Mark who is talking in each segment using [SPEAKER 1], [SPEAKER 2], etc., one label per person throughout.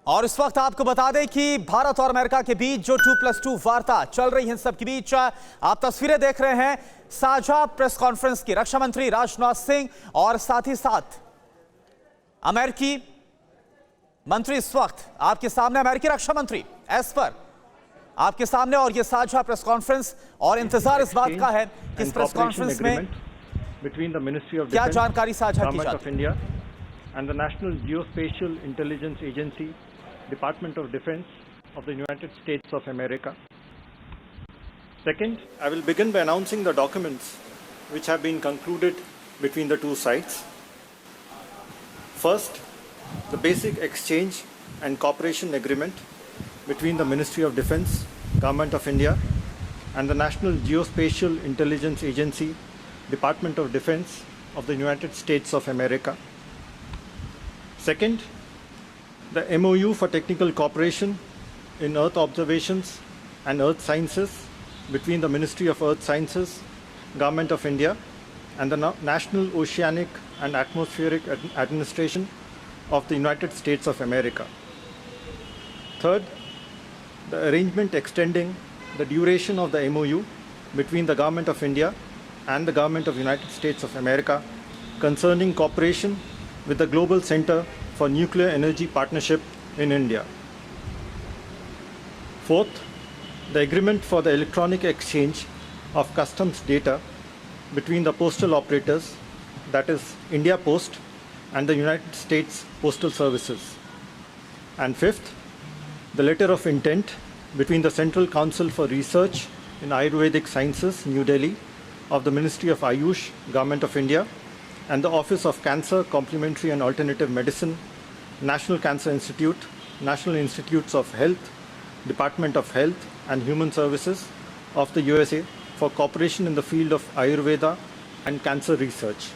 [SPEAKER 1] और इस वक्त आपको बता दें कि भारत और अमेरिका के बीच जो 2+2 वार्ता चल रही है, इन सब के बीच आप तस्वीरें देख रहे हैं साझा प्रेस कॉन्फ्रेंस की। रक्षा मंत्री राजनाथ सिंह और साथ ही साथ अमेरिकी मंत्री इस वक्त आपके सामने, अमेरिकी रक्षा मंत्री एस्पर आपके सामने, और ये साझा प्रेस कॉन्फ्रेंस। और इंतजार इस बात का है कि इस प्रेस कॉन्फ्रेंस में क्या जानकारी साझा की जाती है।
[SPEAKER 2] And the National Geospatial Intelligence Agency, Department of Defense of the United States of America. Second, I will begin by announcing the documents which have been concluded between the two sides. First, the Basic Exchange and Cooperation Agreement between the Ministry of Defense, Government of India, and the National Geospatial Intelligence Agency, Department of Defense of the United States of America. Second, the MOU for technical cooperation in Earth observations and Earth sciences between the Ministry of Earth Sciences, Government of India, and the National Oceanic and Atmospheric Administration of the United States of America. Third, the arrangement extending the duration of the MOU between the Government of India and the Government of the United States of America concerning cooperation with the Global Center for Nuclear Energy Partnership in India. Fourth, the agreement for the electronic exchange of customs data between the postal operators, that is India Post and the United States Postal Services. And fifth, the letter of intent between the Central Council for Research in Ayurvedic Sciences, New Delhi, of the Ministry of Ayush, Government of India, and the Office of Cancer, Complementary and Alternative Medicine, National Cancer Institute, National Institutes of Health, Department of Health and Human Services of the USA for cooperation in the field of Ayurveda and cancer research.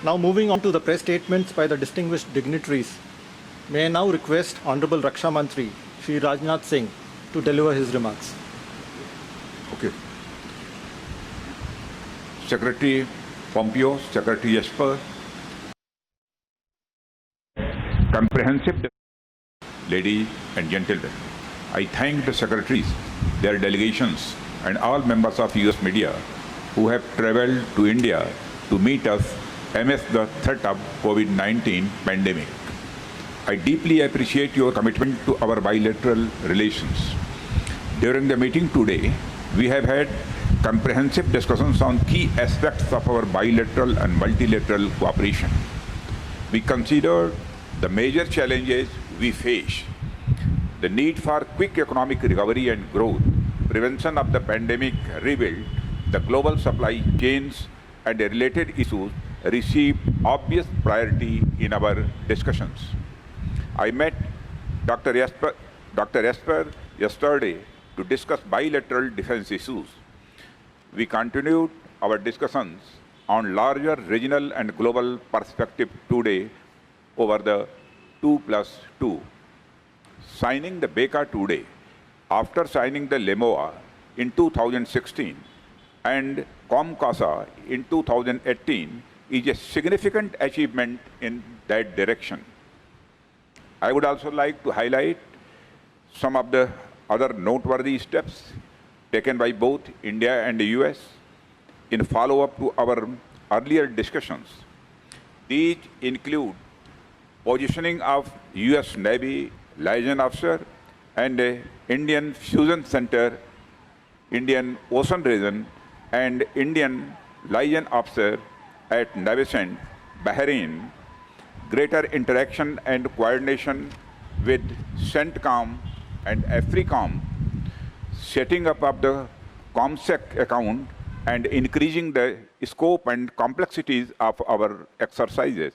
[SPEAKER 2] Now moving on to the press statements by the distinguished dignitaries, may I now request Honorable Raksha Mantri, Shri Rajnath Singh, to deliver his remarks.
[SPEAKER 3] Okay. Secretary Pompeo, Secretary Esper, comprehensive, ladies and gentlemen, I thank the secretaries, their delegations, and all members of US media who have traveled to India to meet us amidst the threat of COVID-19 pandemic. I deeply appreciate your commitment to our bilateral relations. During the meeting today, we have had comprehensive discussions on key aspects of our bilateral and multilateral cooperation. We considered the major challenges we face, the need for quick economic recovery and growth, prevention of the pandemic rebuild, the global supply chains, and the related issues received obvious priority in our discussions. I met Dr. Esper yesterday to discuss bilateral defense issues. We continued our discussions on larger regional and global perspective today over the 2+2. Signing the BECA today, after signing the LEMOA in 2016 and COMCASA in 2018, is a significant achievement in that direction. I would also like to highlight some of the other noteworthy steps taken by both India and the US in follow-up to our earlier discussions. These include positioning of US Navy liaison officer and Indian Fusion Center, Indian Ocean Region, and Indian liaison officer at Navicent, Bahrain, greater interaction and coordination with CENTCOM and AFRICOM, setting up of the COMSEC account and increasing the scope and complexities of our exercises.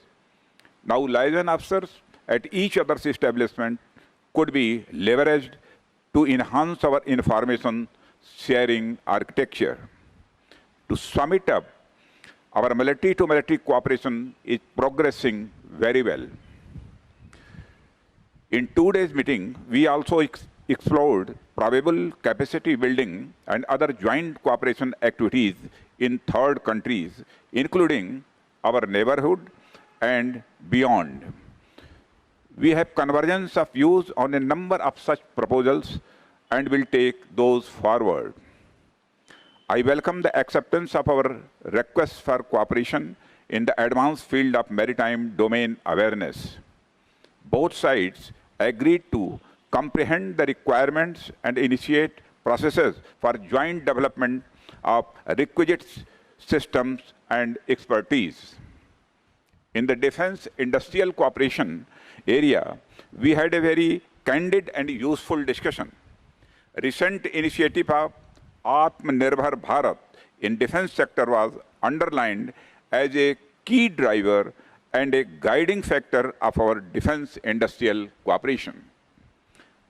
[SPEAKER 3] Now, liaison officers at each other's establishment could be leveraged to enhance our information sharing architecture. To sum it up, our military-to-military cooperation is progressing very well. In today's meeting, we also explored probable capacity building and other joint cooperation activities in third countries, including our neighborhood and beyond. We have convergence of views on a number of such proposals and will take those forward. I welcome the acceptance of our request for cooperation in the advanced field of maritime domain awareness. Both sides agreed to comprehend the requirements and initiate processes for joint development of requisite systems and expertise. In the defense industrial cooperation area, we had a very candid and useful discussion. Recent initiative of Atmanirbhar Bharat in defense sector was underlined as a key driver and a guiding factor of our defense industrial cooperation.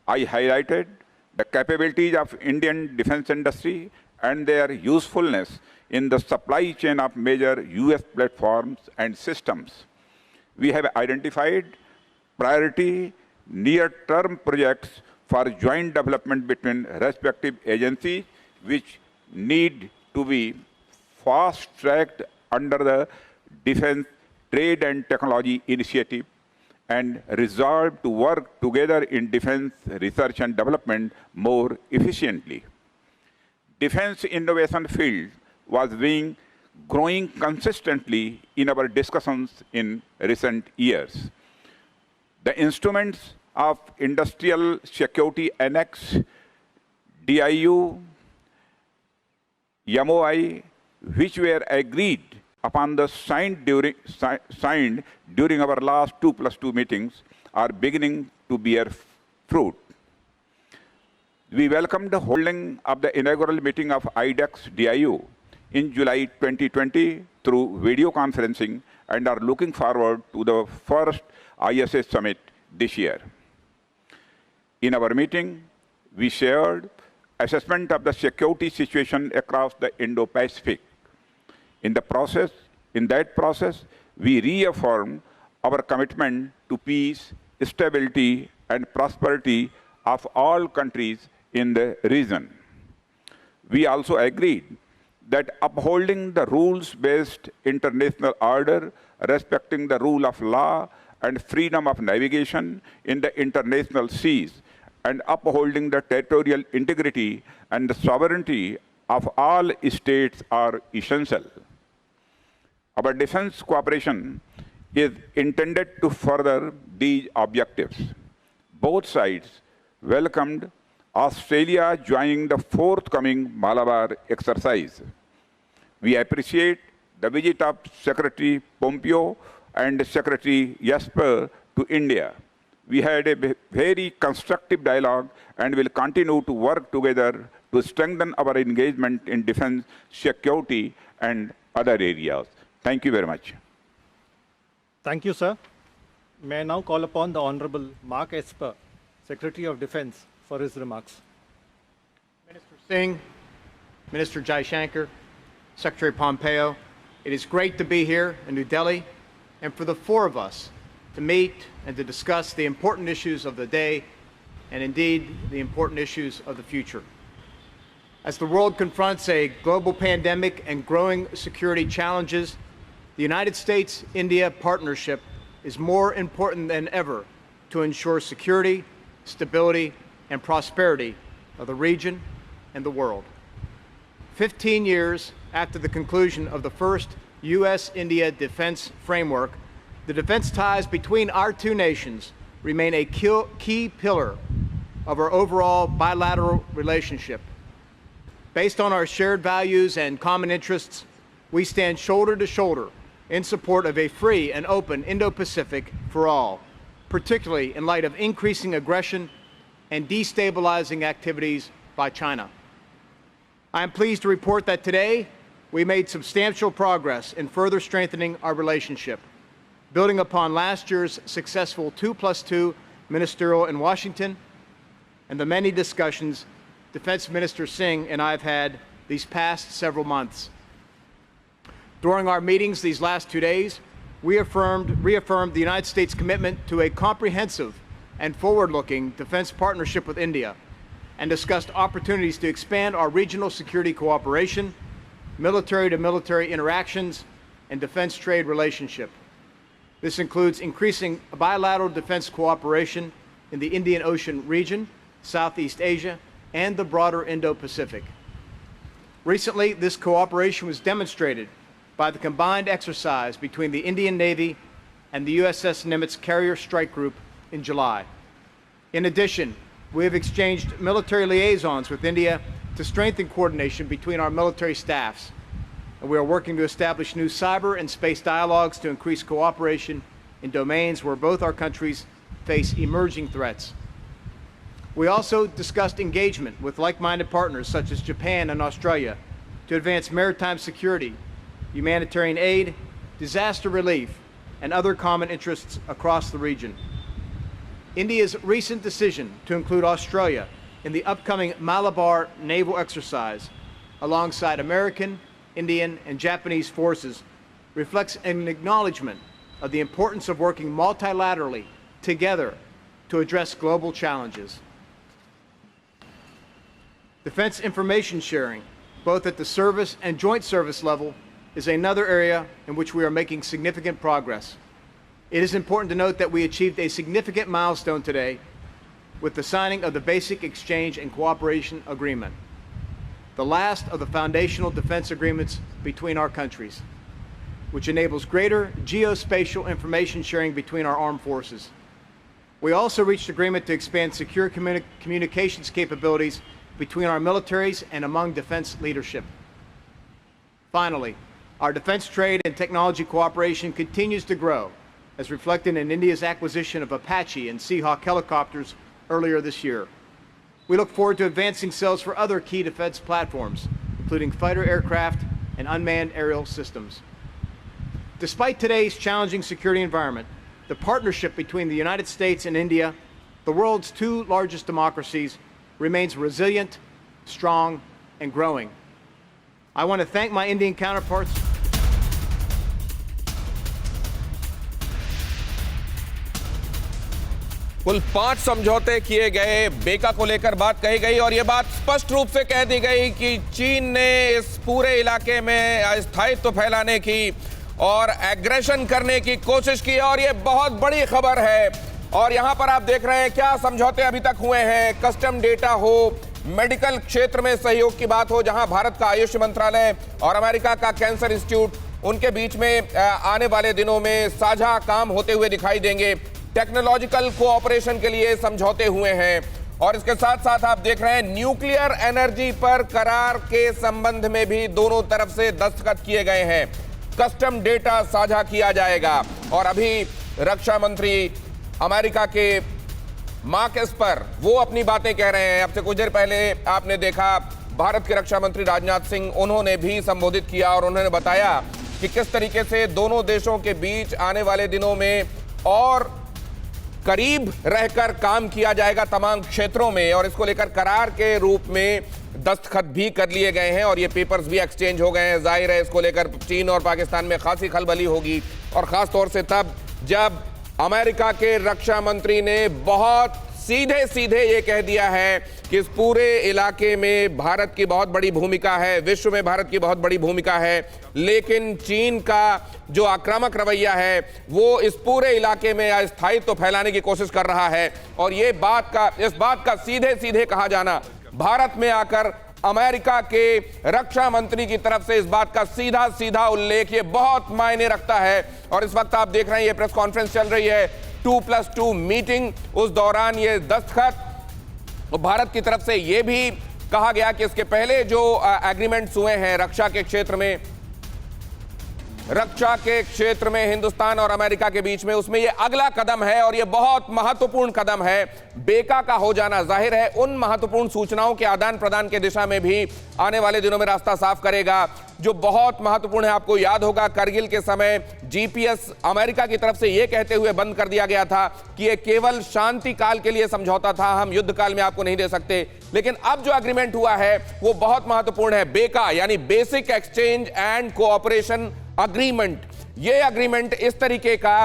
[SPEAKER 3] I highlighted the capabilities of Indian defense industry and their usefulness in the supply chain of major US platforms and systems. We have identified priority near-term projects for joint development between respective agencies which need to be fast-tracked under the Defense Trade and Technology Initiative and resolved to work together in defense research and development more efficiently. Defense innovation field was being growing consistently in our discussions in recent years. The instruments of Industrial Security Annex, DIU, MOI, which were agreed upon the signed during our last 2+2 meetings, are beginning to bear fruit. We welcomed the holding of the inaugural meeting of IDEX DIU in July 2020 through video conferencing and are looking forward to the first ISS summit this year. In our meeting, we shared assessment of the security situation across the Indo-Pacific. In that process, we reaffirmed our commitment to peace, stability, and prosperity of all countries in the region. We also agreed that upholding the rules-based international order, respecting the rule of law and freedom of navigation in the international seas, and upholding the territorial integrity and the sovereignty of all states are essential. Our defense cooperation is intended to further these objectives. Both sides welcomed Australia joining the forthcoming Malabar exercise. We appreciate the visit of Secretary Pompeo and Secretary Esper to India. We had a very constructive dialogue and will continue to work together to strengthen our engagement in defense, security, and other areas. Thank you very much.
[SPEAKER 2] Thank you, sir. May I now call upon the Honorable Mark Esper, Secretary of Defense, for his remarks.
[SPEAKER 4] Minister Singh, Minister Jaishankar, Secretary Pompeo, it is great to be here in New Delhi and for the four of us to meet and to discuss the important issues of the day and indeed the important issues of the future. As the world confronts a global pandemic and growing security challenges, the United States-India partnership is more important than ever to ensure security, stability, and prosperity of the region and the world. 15 years after the conclusion of the first U.S.-India defense framework, the defense ties between our two nations remain a key pillar of our overall bilateral relationship. Based on our shared values and common interests, we stand shoulder to shoulder in support of a free and open Indo-Pacific for all, particularly in light of increasing aggression and destabilizing activities by China. I am pleased to report that today we made substantial progress in further strengthening our relationship, building upon last year's successful 2+2 ministerial in Washington and the many discussions Defense Minister Singh and I have had these past several months. During our meetings these last 2 days, we reaffirmed the United States' commitment to a comprehensive and forward-looking defense partnership with India and discussed opportunities to expand our regional security cooperation, military-to-military interactions, and defense trade relationship. This includes increasing bilateral defense cooperation in the Indian Ocean region, Southeast Asia, and the broader Indo-Pacific. Recently, this cooperation was demonstrated by the combined exercise between the Indian Navy and the USS Nimitz Carrier Strike Group in July. In addition, we have exchanged military liaisons with India to strengthen coordination between our military staffs, and we are working to establish new cyber and space dialogues to increase cooperation in domains where both our countries face emerging threats. We also discussed engagement with like-minded partners such as Japan and Australia to advance maritime security, humanitarian aid, disaster relief, and other common interests across the region. India's recent decision to include Australia in the upcoming Malabar naval exercise alongside American, Indian, and Japanese forces reflects an acknowledgement of the importance of working multilaterally together to address global challenges. Defense information sharing, both at the service and joint service level, is another area in which we are making significant progress. It is important to note that we achieved a significant milestone today with the signing of the Basic Exchange and Cooperation Agreement, the last of the foundational defense agreements between our countries, which enables greater geospatial information sharing between our armed forces. We also reached agreement to expand secure communications capabilities between our militaries and among defense leadership. Finally, our defense trade and technology cooperation continues to grow, as reflected in India's acquisition of Apache and Seahawk helicopters earlier this year. We look forward to advancing sales for other key defense platforms, including fighter aircraft and unmanned aerial systems. Despite today's challenging security environment, the partnership between the United States and India, the world's two largest democracies, remains resilient, strong, and growing. I want to thank my Indian counterparts.
[SPEAKER 5] कुल 5 समझौते किए गए, बेका को लेकर बात कही गई और यह बात स्पष्ट रूप से कह दी गई कि चीन ने इस पूरे इलाके में अस्थायित्व फैलाने की और एग्रेशन करने की कोशिश की और यह बहुत बड़ी खबर है। और यहां पर आप देख रहे हैं क्या समझौते अभी तक हुए हैं, कस्टम डेटा हो, मेडिकल क्षेत्र में सहयोग की बात हो, जहां भारत का आयुष मंत्रालय और अमेरिका का कैंसर इंस्टीट्यूट, उनके बीच में आने वाले दिनों में साझा काम होते हुए दिखाई देंगे। टेक्नोलॉजिकल कोऑपरेशन के लिए समझौते हुए हैं और इसके साथ साथ आप देख रहे हैं न्यूक्लियर एनर्जी पर करार के संबंध में भी दोनों तरफ से दस्तखत किए गए हैं। कस्टम डेटा साझा किया जाएगा और अभी रक्षा मंत्री अमेरिका के मार्कस पर वो अपनी बातें कह रहे हैं। अब से कुछ देर पहले आपने देखा भारत के रक्षा मंत्री राजनाथ सिंह, उन्होंने भी संबोधित किया और उन्होंने बताया कि किस तरीके से दोनों देशों के बीच आने वाले दिनों में और करीब रहकर काम किया जाएगा तमाम क्षेत्रों में और इसको लेकर करार के रूप में दस्तखत भी कर लिए गए हैं और ये पेपर्स भी एक्सचेंज हो गए हैं। जाहिर है इसको लेकर चीन और पाकिस्तान में खासी खलबली होगी और खास तौर से तब जब अमेरिका के रक्षा मंत्री ने बहुत सीधे सीधे ये कह दिया है कि इस पूरे इलाके में भारत की बहुत बड़ी भूमिका है, विश्व में भारत की बहुत बड़ी भूमिका है, लेकिन चीन का जो आक्रामक रवैया है वो इस पूरे इलाके में अस्थायित्व फैलाने की कोशिश कर रहा है। और इस बात का सीधे सीधे कहा जाना, भारत में आकर अमेरिका के रक्षा मंत्री की तरफ से इस बात का सीधा सीधा उल्लेख, ये बहुत मायने रखता है। और इस वक्त आप देख रहे हैं ये प्रेस कॉन्फ्रेंस चल रही है, 2+2 मीटिंग, उस दौरान ये दस्तखत। भारत की तरफ से ये भी कहा गया कि इसके पहले जो एग्रीमेंट्स हुए हैं रक्षा के क्षेत्र में हिंदुस्तान और अमेरिका के बीच में, उसमें ये अगला कदम है और ये बहुत महत्वपूर्ण कदम है। बेका का हो जाना जाहिर है उन महत्वपूर्ण सूचनाओं के आदान प्रदान के दिशा में भी आने वाले दिनों में रास्ता साफ करेगा, जो बहुत महत्वपूर्ण है। आपको याद होगा करगिल के समय जीपीएस अमेरिका की तरफ से यह कहते हुए बंद कर दिया गया था कि यह केवल शांति काल के लिए समझौता था, हम युद्ध काल में आपको नहीं दे सकते। लेकिन अब जो एग्रीमेंट हुआ है वो बहुत महत्वपूर्ण है। बेका यानी basic exchange and cooperation agreement, ये अग्रीमेंट इस तरीके का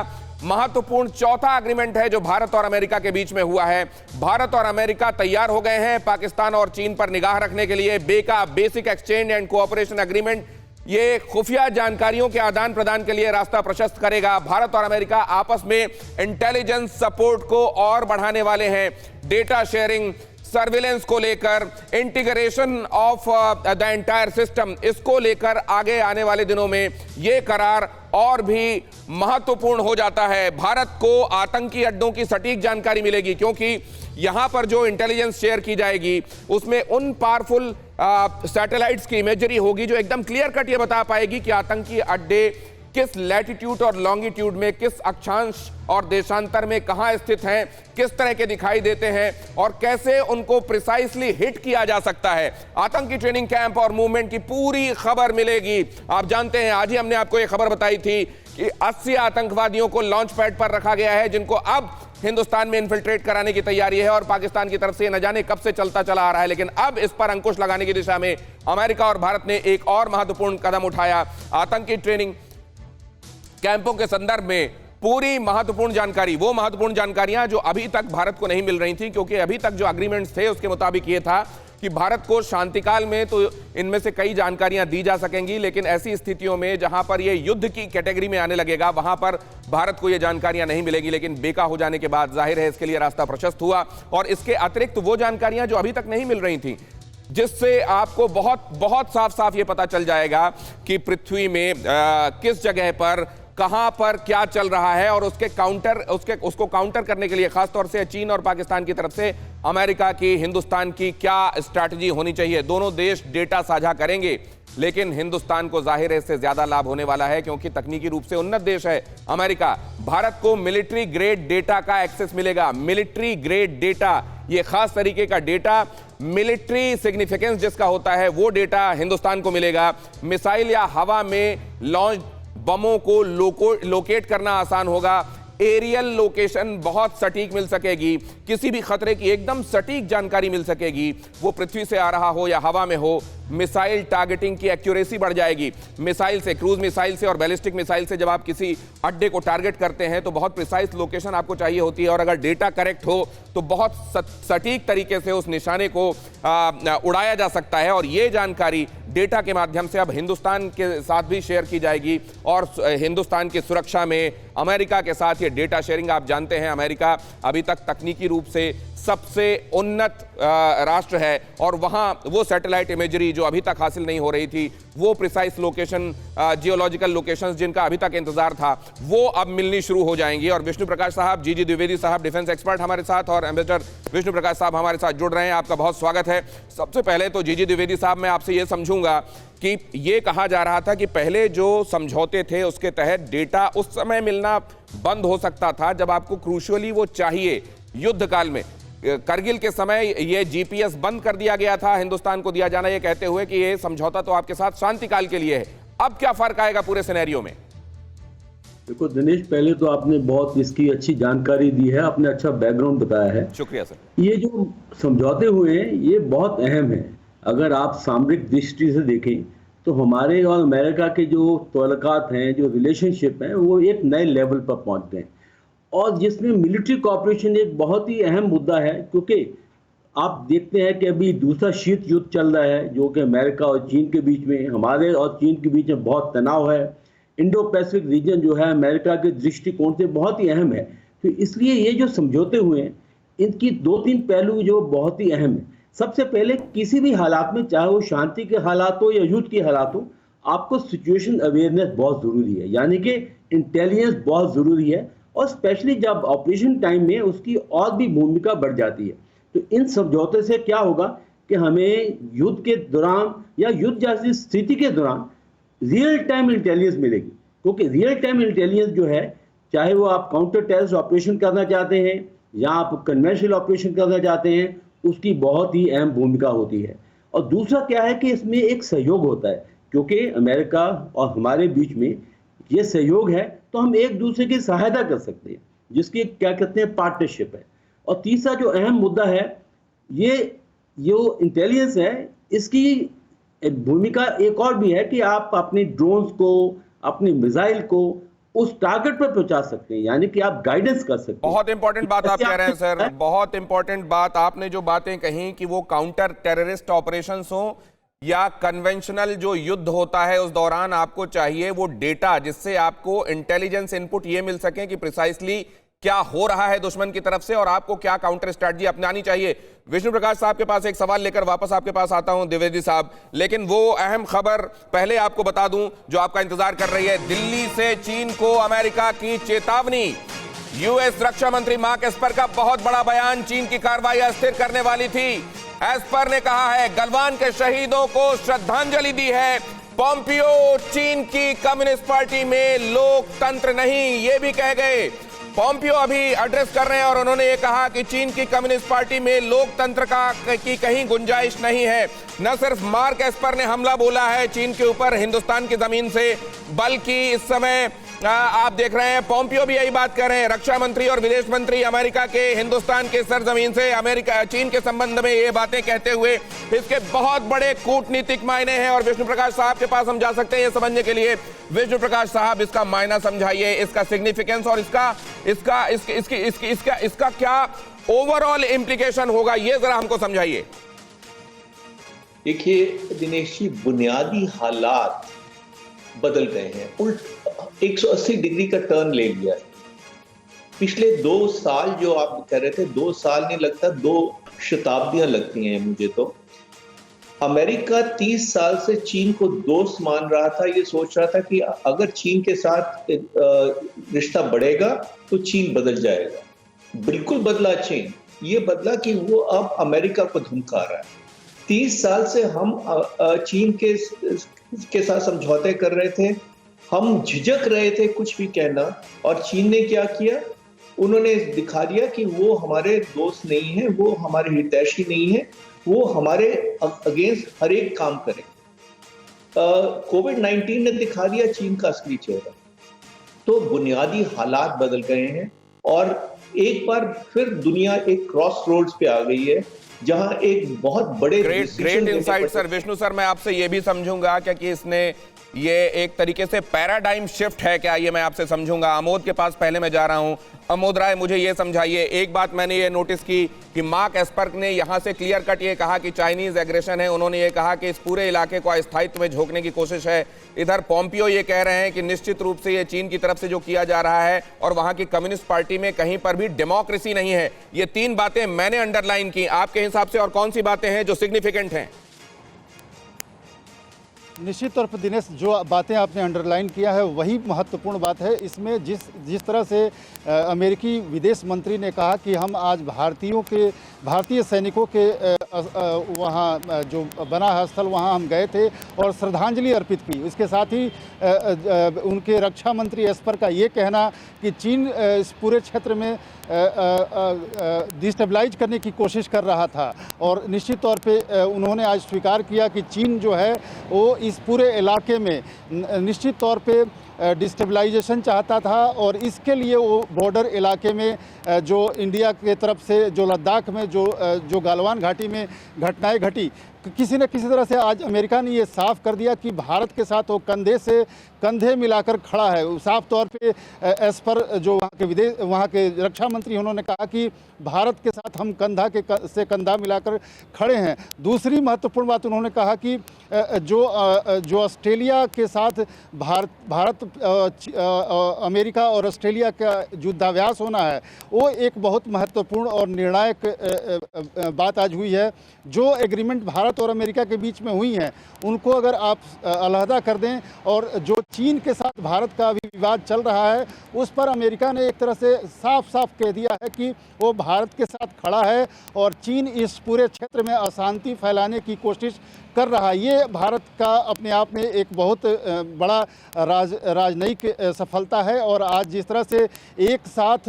[SPEAKER 5] महत्वपूर्ण चौथा एग्रीमेंट है जो भारत और अमेरिका के बीच में हुआ है। भारत और अमेरिका तैयार हो गए हैं पाकिस्तान और चीन पर निगाह रखने के लिए। बेका basic exchange and cooperation agreement ये खुफिया जानकारियों के आदान प्रदान के लिए रास्ता प्रशस्त करेगा। भारत और अमेरिका आपस में इंटेलिजेंस सपोर्ट को और बढ़ाने वाले हैं। डेटा शेयरिंग, सर्विलेंस को लेकर, integration of the entire system, इसको लेकर आगे आने वाले दिनों में यह करार और भी महत्वपूर्ण हो जाता है। भारत को आतंकी अड्डों की सटीक जानकारी मिलेगी, क्योंकि यहां पर जो इंटेलिजेंस शेयर की जाएगी उसमें उन पावरफुल सैटेलाइट्स की इमेजरी होगी जो एकदम क्लियर कट ये बता पाएगी कि आतंकी अड्डे किस लैटिट्यूड और लॉन्गिट्यूड में, किस अक्षांश और देशांतर में कहां स्थित हैं, किस तरह के दिखाई देते हैं और कैसे उनको प्रिसाइसली हिट किया जा सकता है। आतंकी ट्रेनिंग कैंप और मूवमेंट की पूरी खबर मिलेगी। आप जानते हैं, आज ही हमने आपको यह खबर बताई थी कि 80 आतंकवादियों को लॉन्च पैड पर रखा गया है, जिनको अब हिंदुस्तान में इन्फिल्ट्रेट कराने की तैयारी है और पाकिस्तान की तरफ से न जाने कब से चलता चला आ रहा है। लेकिन अब इस पर अंकुश लगाने की दिशा में अमेरिका और भारत ने एक और महत्वपूर्ण कदम उठाया। आतंकी ट्रेनिंग कैंपों के संदर्भ में पूरी महत्वपूर्ण जानकारी, वो महत्वपूर्ण जानकारियां जो अभी तक भारत को नहीं मिल रही थी, क्योंकि अभी तक जो एग्रीमेंट्स थे उसके मुताबिक ये था कि भारत को शांतिकाल में तो इनमें से कई जानकारियां दी जा सकेंगी, लेकिन ऐसी स्थितियों में जहां पर ये युद्ध की कैटेगरी में आने लगेगा वहां पर भारत को ये जानकारियां नहीं मिलेगी। लेकिन बेका हो जाने के बाद जाहिर है इसके लिए रास्ता प्रशस्त हुआ। और इसके अतिरिक्त वो जानकारियां जो अभी तक नहीं मिल रही थी, जिससे आपको बहुत बहुत साफ साफ ये पता चल जाएगा कि पृथ्वी में किस जगह पर, कहां पर क्या चल रहा है और उसको काउंटर करने के लिए खासतौर से चीन और पाकिस्तान की तरफ से अमेरिका की, हिंदुस्तान की क्या स्ट्रैटेजी होनी चाहिए। दोनों देश डेटा साझा करेंगे, लेकिन हिंदुस्तान को जाहिर है इससे ज्यादा लाभ होने वाला है, क्योंकि तकनीकी रूप से उन्नत देश है अमेरिका। भारत को मिलिट्री ग्रेड डेटा का एक्सेस मिलेगा। मिलिट्री ग्रेड डेटा, ये खास तरीके का डेटा, मिलिट्री सिग्निफिकेंस जिसका होता है, वो डेटा हिंदुस्तान को मिलेगा। मिसाइल या हवा में लॉन्च बमों को लोकेट करना आसान होगा। एरियल लोकेशन बहुत सटीक मिल सकेगी, किसी भी खतरे की एकदम सटीक जानकारी मिल सकेगी, वो पृथ्वी से आ रहा हो या हवा में हो। मिसाइल टारगेटिंग की एक्यूरेसी बढ़ जाएगी। मिसाइल से, क्रूज मिसाइल से और बैलिस्टिक मिसाइल से जब आप किसी अड्डे को टारगेट करते हैं तो बहुत प्रिसाइज लोकेशन आपको चाहिए होती है, और अगर डेटा करेक्ट हो तो बहुत सटीक तरीके से उस निशाने को उड़ाया जा सकता है। और ये जानकारी डेटा के माध्यम से अब हिंदुस्तान के साथ भी शेयर की जाएगी, और हिंदुस्तान की सुरक्षा में अमेरिका के साथ ये डेटा शेयरिंग, आप जानते हैं अमेरिका अभी तक तकनीकी रूप से सबसे उन्नत राष्ट्र है, और वहां वो सैटेलाइट इमेजरी जो अभी तक हासिल नहीं हो रही थी, वो प्रिसाइज लोकेशन, जियोलॉजिकल लोकेशंस जिनका अभी तक इंतजार था, वो अब मिलनी शुरू हो जाएंगी। और विष्णु प्रकाश साहब, जीजी द्विवेदी साहब, डिफेंस एक्सपर्ट हमारे साथ, और एम्बेसडर विष्णु प्रकाश साहब हमारे साथ जुड़ रहे हैं। आपका बहुत स्वागत है। सबसे पहले तो जीजी द्विवेदी साहब, मैं आपसे ये समझूंगा कि ये कहा जा रहा था कि पहले जो समझौते थे उसके तहत डेटा उस समय मिलना बंद हो सकता था जब आपको क्रूशियली वो चाहिए युद्ध काल में। करगिल के समय ये जीपीएस बंद कर दिया गया था हिंदुस्तान को दिया जाना, ये कहते हुए कि ये समझौता तो आपके साथ शांतिकाल के लिए है। अब क्या फर्क आएगा पूरे सिनेरियो में?
[SPEAKER 6] देखो दिनेश, पहले तो आपने बहुत इसकी अच्छी जानकारी दी है, आपने अच्छा बैकग्राउंड बताया है।
[SPEAKER 5] शुक्रिया सर।
[SPEAKER 6] ये जो समझौते हुए हैं ये बहुत अहम है। अगर आप सामरिक दृष्टि से देखें तो हमारे और अमेरिका के जो ताल्लुकात हैं, जो रिलेशनशिप हैं, वो एक नए लेवल पर पहुंचते हैं, और जिसमें मिलिट्री कोऑपरेशन एक बहुत ही अहम मुद्दा है। क्योंकि आप देखते हैं कि अभी दूसरा शीत युद्ध चल रहा है जो कि अमेरिका और चीन के बीच में, हमारे और चीन के बीच में बहुत तनाव है। इंडो पैसिफिक रीजन जो है अमेरिका के दृष्टिकोण से बहुत ही अहम है। तो इसलिए ये जो समझौते हुए हैं इनकी 2-3 पहलू जो बहुत ही अहम है। सबसे पहले, किसी भी हालात में, चाहे वो शांति के हालात हो या युद्ध के हालात हो, आपको सिचुएशन अवेयरनेस बहुत ज़रूरी है, यानी कि इंटेलिजेंस बहुत ज़रूरी है, और स्पेशली जब ऑपरेशन टाइम में उसकी और भी भूमिका बढ़ जाती है। तो इन समझौते से क्या होगा कि हमें युद्ध के दौरान या युद्ध जैसी स्थिति के दौरान रियल टाइम इंटेलिजेंस मिलेगी। क्योंकि रियल टाइम इंटेलिजेंस जो है, चाहे वो आप काउंटर टेररिस्ट ऑपरेशन करना चाहते हैं या आप कन्वेंशनल ऑपरेशन करना चाहते हैं, उसकी बहुत ही अहम भूमिका होती है। और दूसरा क्या है कि इसमें एक सहयोग होता है, क्योंकि अमेरिका और हमारे बीच में ये सहयोग है तो हम एक दूसरे की सहायता कर सकते हैं, जिसकी क्या कहते हैं पार्टनरशिप है। और तीसरा जो अहम मुद्दा है, ये जो इंटेलिजेंस है, इसकी भूमिका एक और भी है कि आप अपने ड्रोन्स को, अपनी मिसाइल को उस टारगेट पर पहुंचा सकते हैं, यानी कि आप गाइडेंस कर सकते हैं।
[SPEAKER 5] बहुत इंपॉर्टेंट बात आप कह रहे हैं सर, बहुत इंपॉर्टेंट बात आपने जो बातें कही कि वो काउंटर टेररिस्ट ऑपरेशंस हो या कन्वेंशनल जो युद्ध होता है उस दौरान आपको चाहिए वो डेटा, जिससे आपको इंटेलिजेंस इनपुट ये मिल सके कि प्रिसाइसली क्या हो रहा है दुश्मन की तरफ से और आपको क्या काउंटर स्ट्रैटेजी अपनानी चाहिए। विष्णु प्रकाश साहब के पास एक सवाल लेकर वापस आपके पास आता हूं द्विवेदी साहब, लेकिन वो अहम खबर पहले आपको बता दूं जो आपका इंतजार कर रही है। दिल्ली से चीन को अमेरिका की चेतावनी। यूएस रक्षा मंत्री मार्क एस्पर का बहुत बड़ा बयान, चीन की कार्रवाई अस्थिर करने वाली थी। एस्पर ने कहा है गलवान के शहीदों को श्रद्धांजलि दी है। पोम्पियो चीन की कम्युनिस्ट पार्टी में लोकतंत्र नहीं, ये भी कह गए। पोम्पियो अभी एड्रेस कर रहे हैं और उन्होंने ये कहा कि चीन की कम्युनिस्ट पार्टी में लोकतंत्र की कहीं गुंजाइश नहीं है। न सिर्फ मार्क एस्पर ने हमला बोला है चीन के ऊपर हिंदुस्तान की जमीन से, बल्कि इस समय आप देख रहे हैं पोम्पियो भी यही बात कर रहे हैं। रक्षा मंत्री और विदेश मंत्री अमेरिका के हिंदुस्तान के सरजमीन से अमेरिका चीन के संबंध में ये बातें कहते हुए इसके बहुत बड़े कूटनीतिक मायने हैं। और विष्णु प्रकाश साहब के पास हम जा सकते हैं ये समझने के लिए। विष्णु प्रकाश साहब, इसका मायना समझाइए, इसका सिग्निफिकेंस और इसका क्या ओवरऑल इम्प्लीकेशन होगा, ये जरा हमको समझाइए।
[SPEAKER 7] देखिए दिनेश जी, बुनियादी हालात बदल गए हैं, उल्ट 180 डिग्री का टर्न ले लिया है। पिछले 2 साल जो आप कह रहे थे, 2 साल नहीं लगता, 2 शताब्दियां लगती हैं मुझे तो। अमेरिका 30 साल से चीन को दोस्त मान रहा था, ये सोच रहा था कि अगर चीन के साथ रिश्ता बढ़ेगा तो चीन बदल जाएगा। बिल्कुल बदला चीन, ये बदला कि वो अब अमेरिका को धमका रहा है। 30 साल से हम चीन के साथ समझौते कर रहे थे, हम झिझक रहे थे कुछ भी कहना, और चीन ने क्या किया, उन्होंने दिखा दिया कि वो हमारे दोस्त नहीं है, वो हमारे हितैषी नहीं है, वो हमारे अगेंस्ट हर एक काम करे। कोविड-19 ने दिखा दिया चीन का असली चेहरा। तो बुनियादी हालात बदल गए हैं और एक बार फिर दुनिया एक क्रॉस रोड्स पे आ गई है, जहां एक बहुत बड़े
[SPEAKER 5] great insight sir. Vishnu sir, मैं आपसे ये भी समझूंगा क्या कि इसने ये एक तरीके से पैराडाइम शिफ्ट है क्या, ये मैं आपसे समझूंगा। अमोद के पास पहले मैं जा रहा हूं। अमोद राय, मुझे ये समझाइए, एक बात मैंने ये नोटिस की कि मार्क एस्पर ने यहां से क्लियर कट ये कहा कि चाइनीज एग्रेशन है। उन्होंने ये कहा कि इस पूरे इलाके को अस्थायित्व में झोंकने की कोशिश है। इधर पोम्पियो ये कह रहे हैं कि निश्चित रूप से ये चीन की तरफ से जो किया जा रहा है और वहां की कम्युनिस्ट पार्टी में कहीं पर भी डेमोक्रेसी नहीं है। ये 3 बातें मैंने अंडरलाइन की, आपके हिसाब से और कौन सी बातें हैं जो सिग्निफिकेंट हैं?
[SPEAKER 8] निश्चित तौर पर दिनेश, जो बातें आपने अंडरलाइन किया है वही महत्वपूर्ण बात है। इसमें जिस तरह से अमेरिकी विदेश मंत्री ने कहा कि हम आज भारतीय सैनिकों के वहाँ जो बना है स्थल, वहाँ हम गए थे और श्रद्धांजलि अर्पित की। इसके साथ ही उनके रक्षा मंत्री एस्पर का ये कहना कि चीन इस पूरे क्षेत्र में डिस्टेबलाइज करने की कोशिश कर रहा था, और निश्चित तौर पे उन्होंने आज स्वीकार किया कि चीन जो है वो इस पूरे इलाके में निश्चित तौर पे डिस्टेबलाइजेशन चाहता था, और इसके लिए वो बॉर्डर इलाके में जो इंडिया के तरफ से जो लद्दाख में जो गालवान घाटी में घटनाएं घटी, किसी न किसी तरह से आज अमेरिका ने ये साफ कर दिया कि भारत के साथ वो कंधे से कंधे मिलाकर खड़ा है। साफ तौर पे एस पर जो वहाँ के रक्षा मंत्री उन्होंने कहा कि भारत के साथ हम कंधा से कंधा मिलाकर खड़े हैं। दूसरी महत्वपूर्ण बात उन्होंने कहा कि जो ऑस्ट्रेलिया के साथ भारत अमेरिका और ऑस्ट्रेलिया का युद्धाभ्यास होना है, वो एक बहुत महत्वपूर्ण और निर्णायक बात आज हुई है। जो एग्रीमेंट भारत और अमेरिका के बीच में हुई हैं, उनको अगर आप अलहदा कर दें, और जो चीन के साथ भारत का अभी विवाद चल रहा है, उस पर अमेरिका ने एक तरह से साफ साफ कह दिया है कि वो भारत के साथ खड़ा है और चीन इस पूरे क्षेत्र में अशांति फैलाने की कोशिश कर रहा है। ये भारत का अपने आप में एक बहुत बड़ा राजनयिक सफलता है। और आज जिस तरह से एक साथ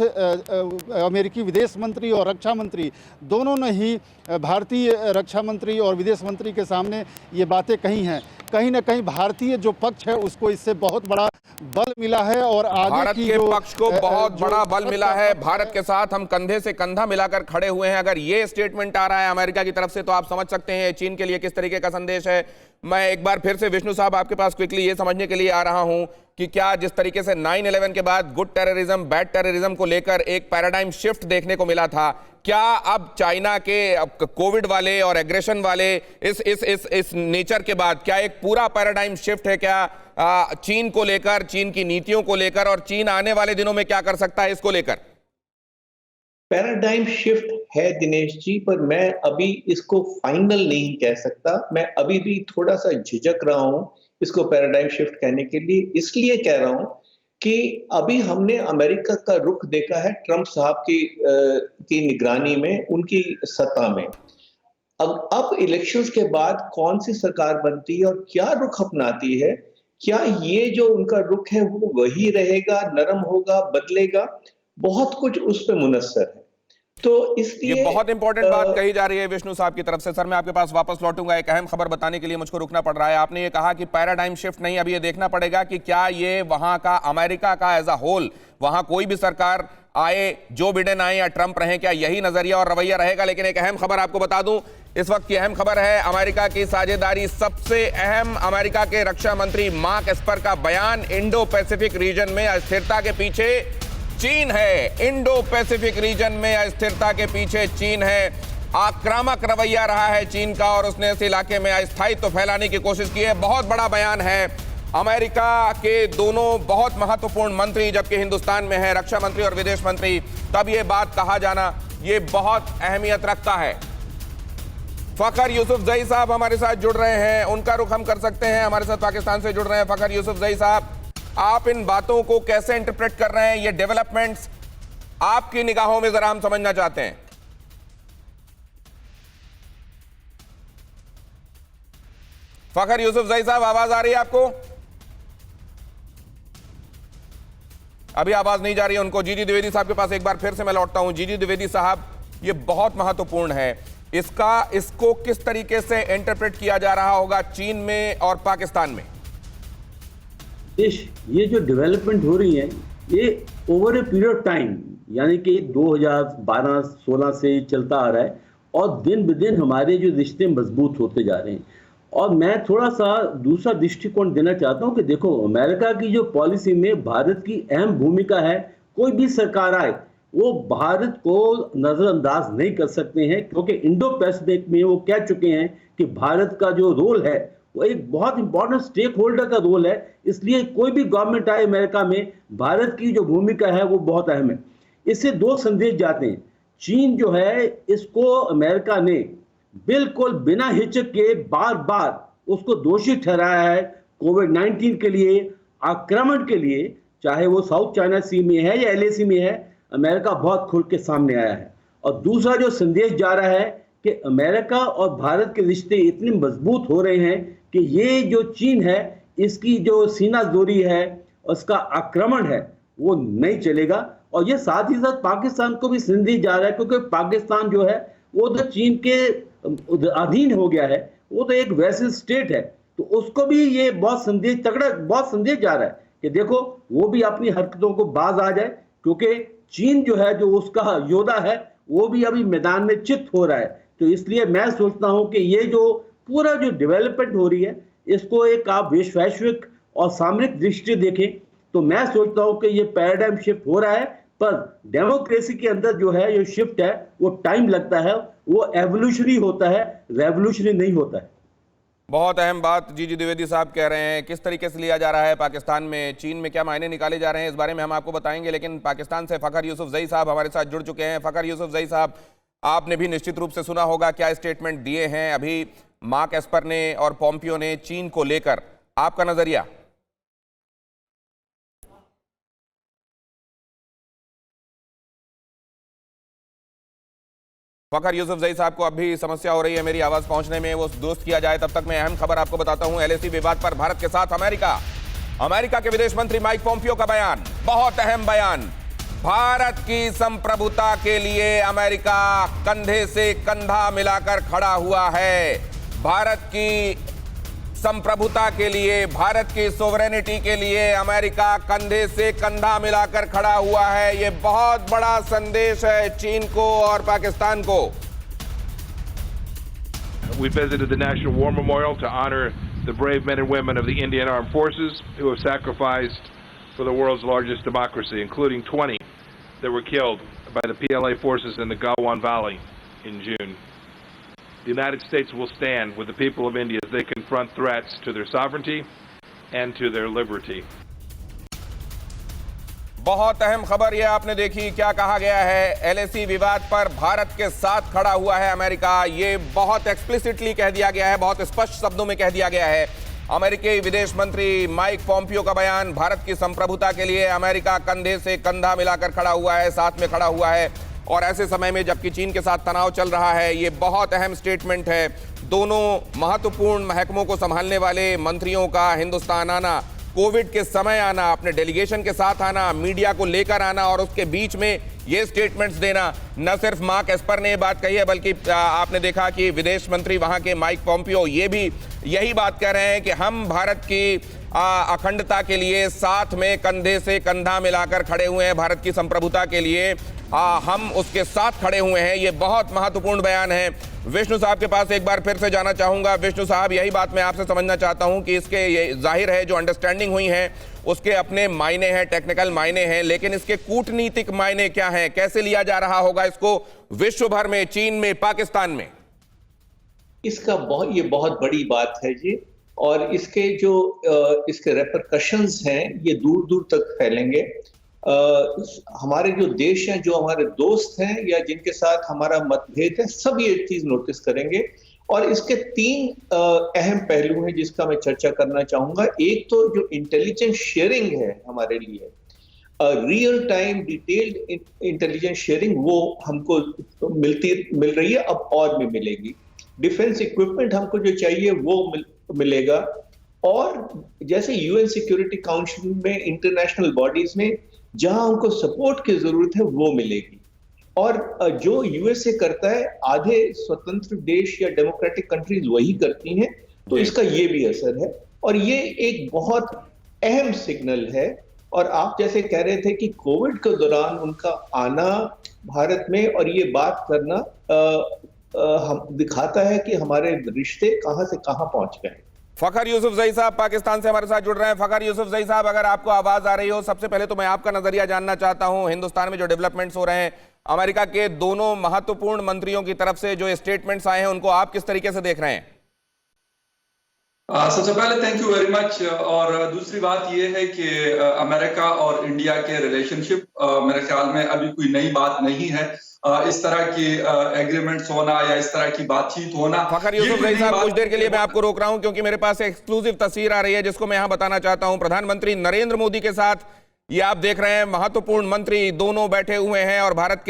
[SPEAKER 8] अमेरिकी विदेश मंत्री और रक्षा मंत्री दोनों ने ही भारतीय रक्षा मंत्री और विदेश मंत्री के सामने ये बातें कही हैं, कहीं ना कहीं भारतीय जो पक्ष है उसको इससे बहुत बड़ा बल मिला है, और आगे
[SPEAKER 5] भारत के पक्ष को बहुत बड़ा बल मिला है। भारत के साथ हम कंधे से कंधा मिलाकर खड़े हुए हैं। अगर ये स्टेटमेंट आ रहा है अमेरिका की तरफ से, तो आप समझ सकते हैं चीन के लिए किस तरीके का संदेश है। मैं एक बार फिर से विष्णु साहब आपके पास क्विकली ये समझने के लिए आ रहा हूं कि क्या जिस तरीके से 9/11 के बाद गुड टेररिज्म बैड टेररिज्म को लेकर एक पैराडाइम शिफ्ट देखने को मिला था, क्या अब चाइना के कोविड वाले और एग्रेशन वाले इस नेचर के बाद क्या एक पूरा पैराडाइम शिफ्ट है क्या चीन को लेकर, चीन की नीतियों को लेकर, और चीन आने वाले दिनों में क्या कर सकता है इसको लेकर?
[SPEAKER 7] पैराडाइम शिफ्ट है दिनेश जी, पर मैं अभी इसको फाइनल नहीं कह सकता। मैं अभी भी थोड़ा सा झिझक रहा हूं इसको पैराडाइम शिफ्ट कहने के लिए। इसलिए कह रहा हूं कि अभी हमने अमेरिका का रुख देखा है ट्रंप साहब की निगरानी में, उनकी सत्ता में। अब इलेक्शंस के बाद कौन सी सरकार बनती है और क्या रुख अपनाती है, क्या ये जो उनका रुख है वो वही रहेगा, नरम होगा, बदलेगा, बहुत कुछ उस पर मुनस्सर है। तो इसलिए
[SPEAKER 5] ये बहुत इंपॉर्टेंट बात कही जा रही है विष्णु साहब की तरफ से। सर मैं आपके पास वापस लौटूंगा, एक अहम खबर बताने के लिए मुझको रुकना पड़ रहा है। आपने ये कहा कि पैराडाइम शिफ्ट नहीं, अभी ये देखना पड़ेगा कि क्या ये वहां का अमेरिका का एज अ होल, वहां कोई भी सरकार आए, जो बिडेन आए या ट्रंप रहे, क्या यही नजरिया और रवैया रहेगा? लेकिन एक अहम खबर आपको बता दूं, इस वक्त की अहम खबर है अमेरिका की साझेदारी। सबसे अहम अमेरिका के रक्षा मंत्री मार्क एस्पर का बयान, इंडो पैसिफिक रीजन में अस्थिरता के पीछे चीन है। इंडो पैसिफिक रीजन में अस्थिरता के पीछे चीन है। आक्रामक रवैया रहा है चीन का और उसने इस इलाके में अस्थायित्व फैलाने की कोशिश की है। बहुत बड़ा बयान है अमेरिका के दोनों बहुत महत्वपूर्ण मंत्री, जबकि हिंदुस्तान में है रक्षा मंत्री और विदेश मंत्री, तब ये बात कहा जाना ये बहुत अहमियत रखता है। फखर यूसुफजई साहब हमारे साथ जुड़ रहे हैं, उनका रुख हम कर सकते हैं, हमारे साथ पाकिस्तान से जुड़ रहे हैं। फखर यूसुफजई साहब, आप इन बातों को कैसे इंटरप्रेट कर रहे हैं? ये डेवलपमेंट्स आपकी निगाहों में जरा हम समझना चाहते हैं। फखर यूसुफजई साहब, आवाज आ रही है आपको? अभी आवाज नहीं जा रही है उनको। जीजी द्विवेदी साहब के पास एक बार फिर से मैं लौटता हूं। जीजी द्विवेदी साहब, ये बहुत महत्वपूर्ण है, इसको किस तरीके से इंटरप्रेट किया जा रहा होगा चीन में और पाकिस्तान में?
[SPEAKER 6] ये जो डेवलपमेंट हो रही है ये over a period of time, यानी कि 2012-16 से चलता आ रहा है और दिन ब दिन हमारे जो रिश्ते मजबूत होते जा रहे हैं। और मैं थोड़ा सा दूसरा दृष्टिकोण देना चाहता हूं कि देखो, अमेरिका की जो पॉलिसी में भारत की अहम भूमिका है। कोई भी सरकार आए वो भारत को नजरअंदाज नहीं कर सकते हैं, क्योंकि इंडो पैसिफिक में वो कह चुके हैं कि भारत का जो रोल है वो एक बहुत इंपॉर्टेंट स्टेक होल्डर का रोल है। इसलिए कोई भी गवर्नमेंट आए अमेरिका में, भारत की जो भूमिका है वो बहुत अहम है। इससे दो संदेश जाते हैं। चीन जो है, इसको अमेरिका ने बिल्कुल बिना हिचक के बार बार उसको दोषी ठहराया है कोविड-19 के लिए, आक्रमण के लिए, चाहे वो साउथ चाइना सी में है या LAC में है। अमेरिका बहुत खुल के सामने आया है। और दूसरा जो संदेश जा रहा है कि अमेरिका और भारत के रिश्ते इतने मजबूत हो रहे हैं कि ये जो चीन है, इसकी जो सीनाजोरी है, उसका आक्रमण है, वो नहीं चलेगा। और ये साथ ही साथ पाकिस्तान को भी संदेश जा रहा है, क्योंकि पाकिस्तान जो है वो तो चीन के अधीन हो गया है, वो तो एक वैसल स्टेट है। तो उसको भी ये बहुत संदेश जा रहा है कि देखो वो भी अपनी हरकतों को बाज आ जाए, क्योंकि चीन जो है, जो उसका योद्धा है, वो भी अभी मैदान में चित हो रहा है। तो इसलिए मैं सोचता हूं कि ये जो पूरा जो डेवलपमेंट हो रही है, इसको एक आप वैश्विक और सामरिक दृष्टि देखें तो मैं सोचता हूं कि ये पैराडाइम शिफ्ट हो रहा है। पर डेमोक्रेसी के अंदर जो है ये शिफ्ट है, वो टाइम लगता है, वो एवोल्यूशनरी होता है, रेवोल्यूशनरी नहीं होता है।
[SPEAKER 5] बहुत अहम बात जीजी द्विवेदी साहब कह रहे हैं। किस तरीके से लिया जा रहा है पाकिस्तान में, चीन में क्या मायने निकाले जा रहे हैं, इस बारे में हम आपको बताएंगे। लेकिन पाकिस्तान से फखर यूसुफजई साहब हमारे साथ जुड़ चुके हैं। फखर यूसुफजई साहब, आपने भी निश्चित रूप से सुना होगा क्या स्टेटमेंट दिए हैं अभी मार्क एस्पर ने और पोम्पियो ने चीन को लेकर, आपका नजरिया? फखर यूसुफजई साहब को अब भी समस्या हो रही है मेरी आवाज पहुंचने में, वो दुरुस्त किया जाए। तब तक मैं अहम खबर आपको बताता हूं। LAC विवाद पर भारत के साथ अमेरिका के विदेश मंत्री माइक पोम्पियो का बयान, बहुत अहम बयान। भारत की संप्रभुता के लिए अमेरिका कंधे से कंधा मिलाकर खड़ा हुआ है। भारत की संप्रभुता के लिए, भारत की सोवरेनिटी के लिए अमेरिका कंधे से कंधा मिलाकर खड़ा हुआ है। ये बहुत बड़ा संदेश है चीन को और पाकिस्तान को।
[SPEAKER 9] We visited the National War Memorial to honor the brave men and women of the Indian Armed Forces who have sacrificed for the world's largest democracy, including 20 that were killed by the PLA forces in the Galwan Valley in June. The United States will stand with the people of India as they confront threats to their sovereignty and to their liberty.
[SPEAKER 5] बहुत अहम खबर ये आपने देखी, क्या कहा गया है। एलएसी विवाद पर भारत के साथ खड़ा हुआ है अमेरिका, ये बहुत एक्सप्लिसिटली कह दिया गया है, बहुत स्पष्ट शब्दों में कह दिया गया है। अमेरिकी विदेश मंत्री माइक पॉम्पियो का बयान, भारत की संप्रभुता के लिए अमेरिका कंधे से कंधा मिलाकर खड़ा हुआ है, साथ में खड़ा हुआ है। और ऐसे समय में जबकि चीन के साथ तनाव चल रहा है, ये बहुत अहम स्टेटमेंट है। दोनों महत्वपूर्ण महकमों को संभालने वाले मंत्रियों का हिंदुस्तान आना, कोविड के समय आना, अपने डेलीगेशन के साथ आना, मीडिया को लेकर आना और उसके बीच में ये स्टेटमेंट्स देना। न सिर्फ मार्क एस्पर ने ये बात कही है, बल्कि आपने देखा कि विदेश मंत्री वहां के माइक पॉम्पियो ये भी यही बात कह रहे हैं कि हम भारत की अखंडता के लिए साथ में कंधे से कंधा मिलाकर खड़े हुए हैं, भारत की संप्रभुता के लिए हम उसके साथ खड़े हुए हैं। ये बहुत महत्वपूर्ण बयान है। विष्णु साहब के पास एक बार फिर से जाना चाहूंगा। विष्णु साहब, यही बात मैं आपसे समझना चाहता हूं कि इसके ये जाहिर है जो अंडरस्टैंडिंग हुई है उसके अपने मायने हैं, टेक्निकल मायने हैं, लेकिन इसके कूटनीतिक मायने क्या हैं? कैसे लिया जा रहा होगा इसको विश्व भर में, चीन में, पाकिस्तान में?
[SPEAKER 7] इसका ये बहुत बड़ी बात है जी, और इसके जो इसके रेपरकशंस हैं ये दूर दूर तक फैलेंगे। हमारे जो देश हैं, जो हमारे दोस्त हैं या जिनके साथ हमारा मतभेद है, सब ये चीज नोटिस करेंगे। और इसके तीन अहम पहलू हैं जिसका मैं चर्चा करना चाहूंगा। एक तो जो इंटेलिजेंस शेयरिंग है हमारे लिए, real time detailed intelligence sharing, वो हमको मिल रही है, अब और भी मिलेगी। डिफेंस इक्विपमेंट हमको जो चाहिए वो मिलेगा। और जैसे यूएन सिक्योरिटी काउंसिल में, इंटरनेशनल बॉडीज में जहां हमको सपोर्ट की जरूरत है वो मिलेगी। और जो यूएसए करता है, आधे स्वतंत्र देश या डेमोक्रेटिक कंट्रीज वही करती हैं, तो इसका ये भी असर है। और ये एक बहुत अहम सिग्नल है। और आप जैसे कह रहे थे कि कोविड के दौरान उनका आना भारत में और ये बात करना हम दिखाता है कि हमारे रिश्ते कहां से कहां पहुंच गए।
[SPEAKER 5] फखर यूसुफजई साहब पाकिस्तान से हमारे साथ जुड़ रहे हैं। फखर यूसुफजई साहब, अगर आपको आवाज आ रही हो, सबसे पहले तो मैं आपका नजरिया जानना चाहता हूं हिंदुस्तान में जो डेवलपमेंट्स हो रहे हैं, अमेरिका के दोनों महत्वपूर्ण मंत्रियों की तरफ से जो स्टेटमेंट्स आए हैं, उनको आप किस तरीके से देख रहे हैं?
[SPEAKER 10] सबसे पहले थैंक यू वेरी मच। और दूसरी बात यह है कि अमेरिका और इंडिया के रिलेशनशिप मेरे ख्याल में अभी कोई नई बात नहीं है। इस तरह की एग्रीमेंट्स होना या इस तरह की बातचीत होना।
[SPEAKER 5] फखर यूसुफजई साहब, कुछ देर के लिए मैं आपको रोक रहा हूं क्योंकि मेरे पास एक्सक्लूसिव तस्वीर आ रही है जिसको मैं यहां बताना चाहता हूं। प्रधानमंत्री नरेंद्र मोदी के साथ ये आप देख रहे हैं महत्वपूर्ण मंत्री दोनों बैठे हुए हैं और भारत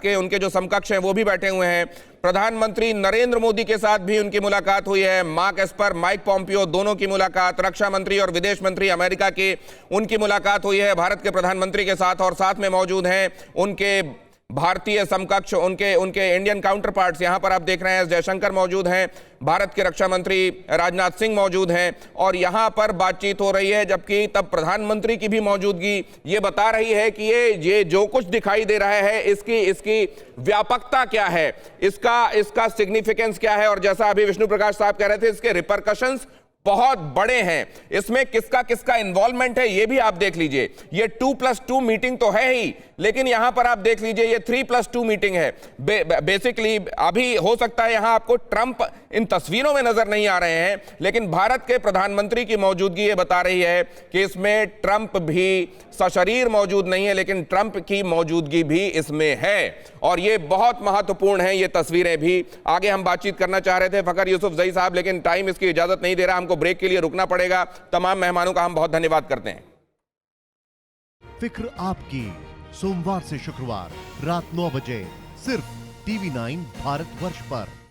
[SPEAKER 5] के उनके जो समकक्ष हैं वो भी बैठे हुए हैं। प्रधानमंत्री नरेंद्र मोदी के साथ भी उनकी मुलाकात हुई है। मार्क एस्पर, माइक पॉम्पियो, दोनों की मुलाकात, रक्षा मंत्री और विदेश मंत्री अमेरिका के, उनकी मुलाकात हुई है भारत के प्रधानमंत्री के साथ। और साथ में मौजूद हैं उनके भारतीय समकक्ष, उनके इंडियन काउंटर पार्ट्स। यहां पर आप देख रहे हैं एस जयशंकर मौजूद हैं, भारत के रक्षा मंत्री राजनाथ सिंह मौजूद हैं और यहां पर बातचीत हो रही है। जबकि तब प्रधानमंत्री की भी मौजूदगी ये बता रही है कि ये जो कुछ दिखाई दे रहा है इसकी व्यापकता क्या है, इसका सिग्निफिकेंस क्या है। और जैसा अभी विष्णु प्रकाश साहब कह रहे थे, इसके रिपरकशंस बहुत बड़े हैं। इसमें किसका इन्वॉल्वमेंट है ये भी आप देख लीजिए। ये 2+2 मीटिंग तो है ही, लेकिन यहां पर आप देख लीजिए ये 3+2 मीटिंग है। बेसिकली अभी हो सकता है यहां आपको ट्रंप इन तस्वीरों में नजर नहीं आ रहे हैं, लेकिन भारत के प्रधानमंत्री की मौजूदगी ये बता रही है कि इसमें ट्रंप भी सशरीर मौजूद नहीं है, लेकिन ट्रंप की मौजूदगी भी इसमें है। और ये बहुत महत्वपूर्ण है ये तस्वीरें भी। आगे हम बातचीत करना चाह रहे थे फखर यूसुफजई साहब, लेकिन टाइम इसकी इजाजत नहीं दे रहा, हमको ब्रेक के लिए रुकना पड़ेगा। तमाम मेहमानों का हम बहुत धन्यवाद करते हैं।
[SPEAKER 11] फिक्र आपकी, सोमवार से शुक्रवार रात 9 बजे सिर्फ TV9 भारतवर्ष पर।